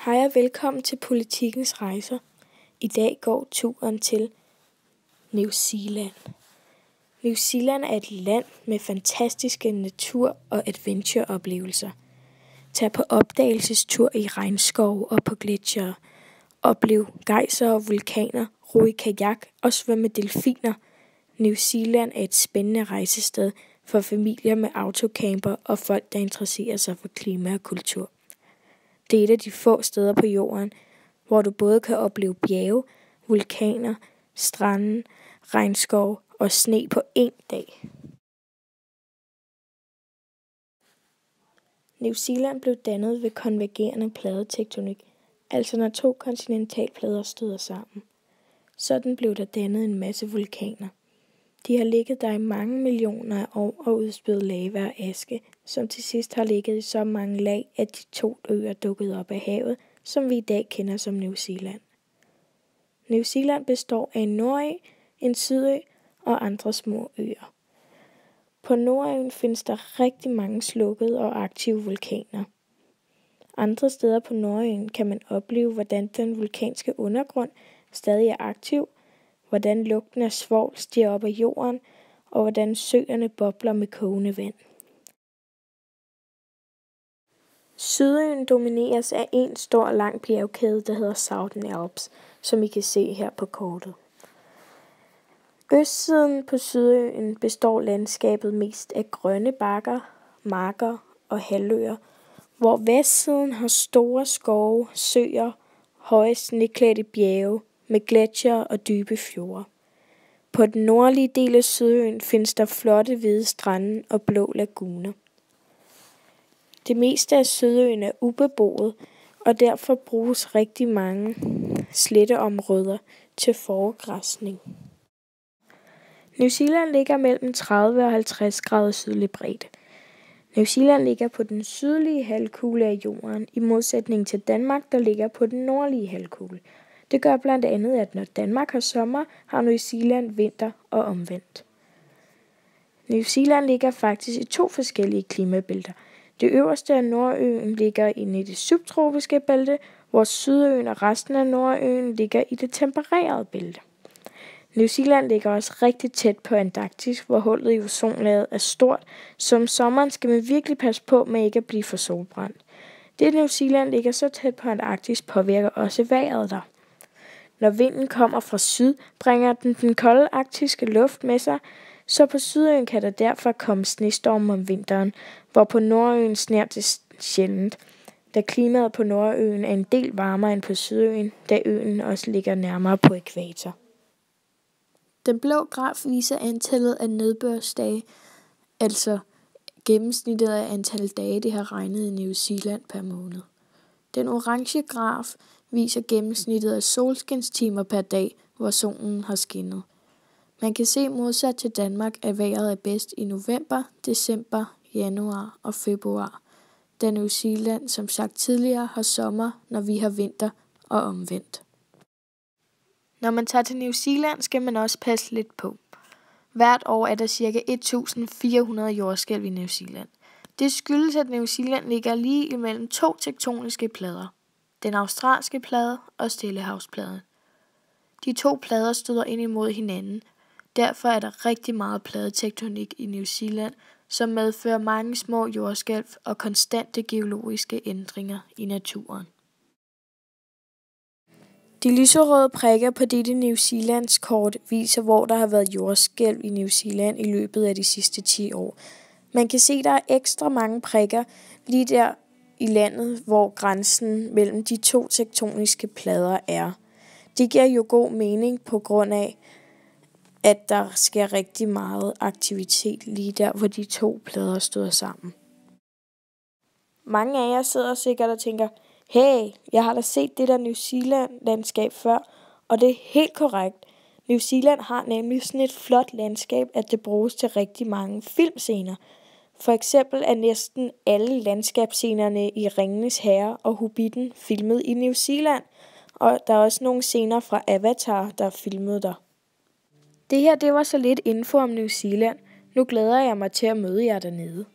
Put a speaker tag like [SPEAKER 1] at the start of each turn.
[SPEAKER 1] Hej og velkommen til Politikens Rejser. I dag går turen til New Zealand. New Zealand er et land med fantastiske natur- og adventureoplevelser. Tag på opdagelsestur i regnskove og på gletsjere. Oplev gejser og vulkaner, ro i kajak og svømme delfiner. New Zealand er et spændende rejsested for familier med autocamper og folk, der interesserer sig for klima og kultur. Det er et af de få steder på jorden, hvor du både kan opleve bjerge, vulkaner, strande, regnskov og sne på én dag. New Zealand blev dannet ved konvergerende pladetektonik, altså når to kontinentalplader støder sammen. Sådan blev der dannet en masse vulkaner. De har ligget der i mange millioner af år og udspyet lava og aske, som til sidst har ligget i så mange lag, at de 2 øer dukkede op af havet, som vi i dag kender som New Zealand. New Zealand består af en nordø, en sydø og andre små øer. På Nordøen findes der rigtig mange slukkede og aktive vulkaner. Andre steder på Nordøen kan man opleve, hvordan den vulkanske undergrund stadig er aktiv, hvordan lugten af svovl stiger op af jorden, og hvordan søerne bobler med kogende vand. Sydøen domineres af en stor lang bjergkæde, der hedder Southern Alps, som I kan se her på kortet. Østsiden på Sydøen består landskabet mest af grønne bakker, marker og halvøer, hvor vestsiden har store skove, søer, høje sneklædte bjerge med gletsjere og dybe fjorde. På den nordlige del af Sydøen findes der flotte hvide strande og blå laguner. Det meste af Sydøen er ubeboet, og derfor bruges rigtig mange sletteområder til foregræsning. New Zealand ligger mellem 30 og 50 grader sydlig bredde. New Zealand ligger på den sydlige halvkugle af jorden, i modsætning til Danmark, der ligger på den nordlige halvkugle. Det gør blandt andet, at når Danmark har sommer, har New Zealand vinter og omvendt. New Zealand ligger faktisk i 2 forskellige klimabælter. Det øverste af Nordøen ligger inde i det subtropiske bælte, hvor Sydøen og resten af Nordøen ligger i det tempererede bælte. New Zealand ligger også rigtig tæt på Antarktis, hvor hullet i ozonlaget er stort, så om sommeren skal man virkelig passe på med ikke at blive for solbrændt. Det, at New Zealand ligger så tæt på Antarktis, påvirker også vejret der. Når vinden kommer fra syd, bringer den kolde arktiske luft med sig, så på Sydøen kan der derfor komme snestorme om vinteren, hvor på Nordøen sner det sjældent, da klimaet på Nordøen er en del varmere end på Sydøen, da øen også ligger nærmere på ækvator. Den blå graf viser antallet af nedbørsdage, altså gennemsnittet af antal dage, det har regnet i New Zealand per måned. Den orange graf viser gennemsnittet af solskinstimer per dag, hvor solen har skinnet. Man kan se modsat til Danmark, at vejret er bedst i november, december, januar og februar, da New Zealand, som sagt tidligere, har sommer, når vi har vinter og omvendt. Når man tager til New Zealand, skal man også passe lidt på. Hvert år er der ca. 1400 jordskælv i New Zealand. Det skyldes, at New Zealand ligger lige imellem 2 tektoniske plader. Den australske plade og Stillehavspladen. De 2 plader støder ind imod hinanden. Derfor er der rigtig meget pladetektonik i New Zealand, som medfører mange små jordskælv og konstante geologiske ændringer i naturen. De lyserøde prikker på dette New Zealands kort viser, hvor der har været jordskælv i New Zealand i løbet af de sidste 10 år. Man kan se, der er ekstra mange prikker lige der i landet, hvor grænsen mellem de 2 tektoniske plader er. Det giver jo god mening på grund af, at der sker rigtig meget aktivitet lige der, hvor de 2 plader støder sammen. Mange af jer sidder sikkert og tænker, hey, jeg har da set det der New Zealand-landskab før, og det er helt korrekt. New Zealand har nemlig sådan et flot landskab, at det bruges til rigtig mange filmscener. For eksempel er næsten alle landskabsscenerne i Ringenes Herre og Hobbiten filmet i New Zealand, og der er også nogle scener fra Avatar, der er filmet der. Det her, det var så lidt info om New Zealand. Nu glæder jeg mig til at møde jer dernede.